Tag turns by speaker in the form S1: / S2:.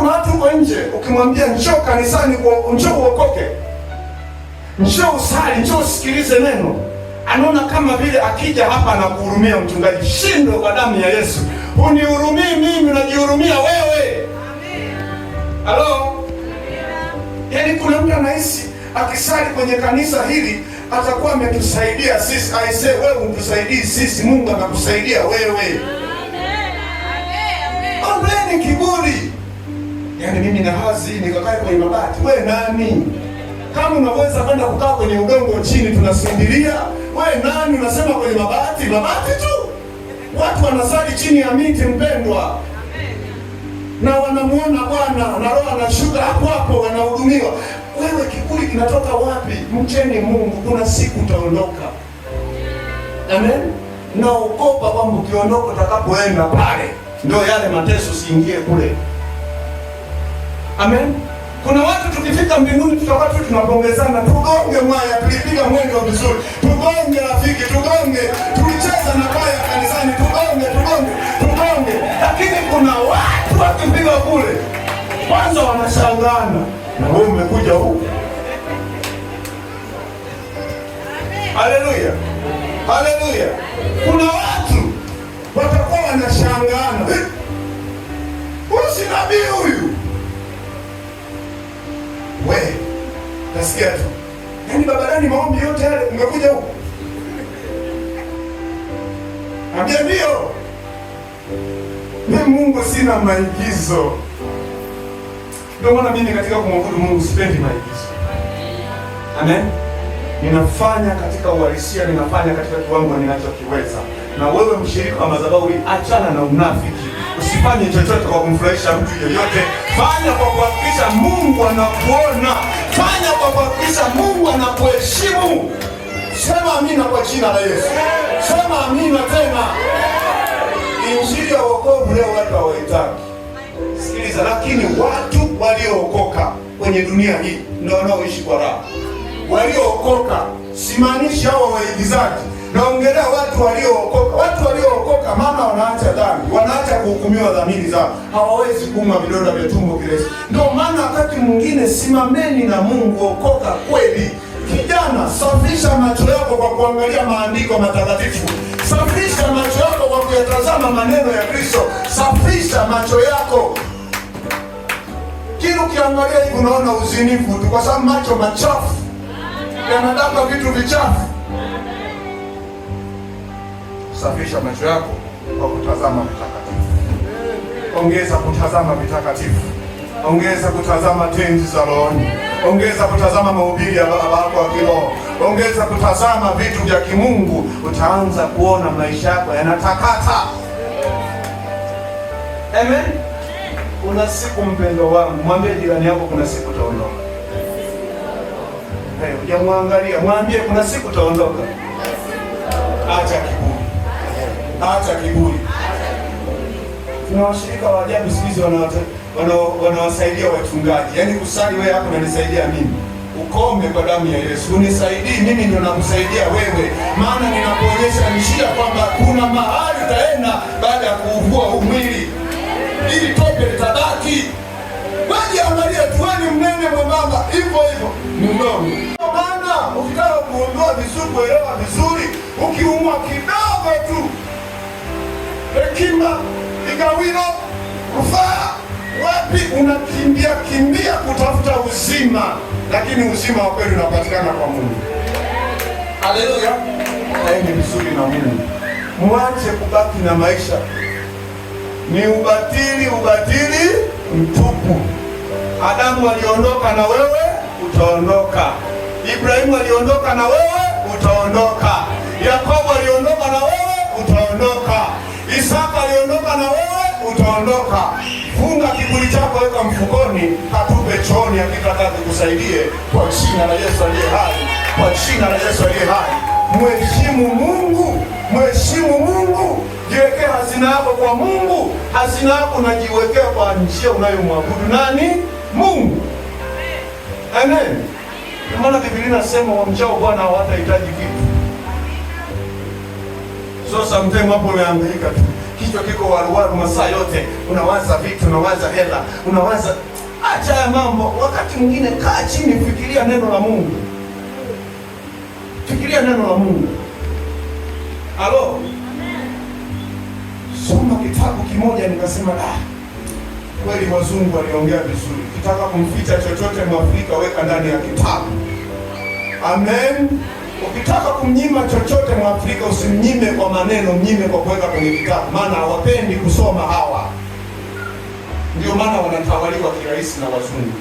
S1: kuna watu huko nje ukimwambia njoo kanisani, njoo uokoke, njoo usali, njoo usikilize neno, anaona kama vile akija hapa anakuhurumia mchungaji. Shindwe kwa damu ya Yesu. Unihurumii mimi, unajihurumia wewe. Halo? Yaani kuna mtu anahisi akisali kwenye kanisa hili atakuwa ametusaidia sisi. Aisee, wewe untusaidii sisi, Mungu anakusaidia wewe. Ondoeni kiburi. Yaani mimi na hazi nikakae kwenye mabati. Wewe nani? Kama unaweza kwenda kukaa kwenye udongo chini tunasindilia, wewe nani unasema kwenye mabati? Mabati tu. Watu wanasali chini ya miti mpendwa. Na wanamuona Bwana na Roho anashuka hapo hapo, wanahudumiwa. Wewe kiburi kinatoka wapi? Mcheni Mungu, kuna siku utaondoka. Amen. Na ukopa kwamba ukiondoka utakapoenda pale ndio yale mateso siingie kule. Amen. Kuna watu tukifika mbinguni tutakuwa tu tunapongezana, tugonge mwaya, tulipiga mwendo vizuri, tugonge rafiki, tugonge, tulicheza na kwaya kanisani, tugonge. Lakini kuna watu wakipiga kule kwanza wanashangana, na wewe umekuja huku. Haleluya. Haleluya. Kuna watu watakuwa wanashangana, huyu si nabii huyu. Wewe nasikia tu, yaani babadani maombi yote yale umekuja huku. Ambia ndio. Mimi Mungu sina maigizo. Ndio maana mimi katika kumwabudu Mungu sipendi maigizo. Amen. Ninafanya katika uhalisia, ninafanya katika kiwango ninachokiweza. Na wewe mshirika wa madhabahu, achana na unafiki. Usifanye chochote kwa kumfurahisha mtu yeyote. Fanya kwa kuhakikisha Mungu anakuona. Fanya kwa kuhakikisha Mungu anakuheshimu. Sema amina kwa jina la Yesu. Sema amina tena. Injili ya wokovu leo watu hawaitaki. Sikiliza, lakini watu waliookoka kwenye dunia hii ndio wanaoishi kwa raha. Waliookoka, simaanishi hao waigizaji. Naongelea watu waliookoka. Watu waliookoka maana wanaacha dhambi, wanaacha kuhukumiwa dhamiri zao. Hawawezi kuuma vidonda vya tumbo kiresi. Ndio maana wakati mwingine simameni na Mungu, okoka kweli. Kijana, safisha macho yako kwa kuangalia maandiko matakatifu. Safisha macho yako kwa kuyatazama maneno ya Kristo. Safisha macho yako. Kila ukiangalia hivi unaona uzinifu tu, kwa sababu macho machafu yanataka vitu vichafu. Safisha macho yako kwa kutazama vitakatifu. Ongeza kutazama vitakatifu. Ongeza kutazama tenzi za rohoni. Ongeza kutazama mahubiri ya baba yako wa kiroho. Ongeza kutazama vitu vya kimungu. Utaanza kuona maisha yako yanatakata. Amen. Kuna siku mpendo wangu, mwambie jirani yako kuna siku utaondoka. Hujamwangalia, mwambie kuna siku utaondoka. Acha kiburi. Acha kiburi. Tuna washirika wa ajabu siku hizi wanawasaidia wachungaji. Yaani kusali wewe hapo unanisaidia mimi. Ukome kwa damu ya Yesu. Unisaidii mimi ndio nakusaidia wewe. Maana ninakuonyesha njia kwamba kuna mahali utaenda baada ya kuuvua huu mwili. Ili tope litabaki. Wewe angalia tuweni mnene mwembamba hivyo ni mdomo. Maana ukitaka kuondoa vizuri, kuelewa vizuri, ukiumwa kidogo tu, hekima igawilo rufaa wapi, unakimbia kutafuta uzima, lakini uzima wa kweli unapatikana kwa Mungu. Haleluya. Haini vizuri na Mungu. Mwache kubaki na maisha ni ubatili mtupu. Adamu aliondoka na wewe utaondoka. Ibrahimu aliondoka na wewe utaondoka. Yakobo aliondoka na wewe utaondoka. Isaka aliondoka na wewe utaondoka. Funga kiburi chako, weka mfukoni, katupe chooni, akitaka kukusaidie kwa jina la Yesu aliye hai. Kwa jina la Yesu aliye hai. Mheshimu Mungu, mheshimu Mungu. Jiwekee hazina yako kwa Mungu. Hazina yako unajiwekea kwa njia unayomwabudu nani? Mungu. Amen. Maana Biblia inasema wamchao Bwana hawatahitaji kitu. So sometimes hapo unahangaika tu. kichwa kiko waruwaru masaa yote, unawaza vitu, unawaza hela, unawaza. Acha ya mambo. Wakati mwingine kaa chini, fikiria neno la Mungu. Fikiria neno la Mungu. Halo? Soma kitabu kimoja nikasema kweli wazungu waliongea vizuri. Ukitaka kumficha chochote Mwafrika, weka ndani ya kitabu. Amen. Ukitaka kumnyima chochote Mwafrika, usimnyime kwa maneno, mnyime kwa kuweka kwenye kitabu. Maana hawapendi kusoma hawa. Ndio maana wanatawaliwa kirahisi na wazungu.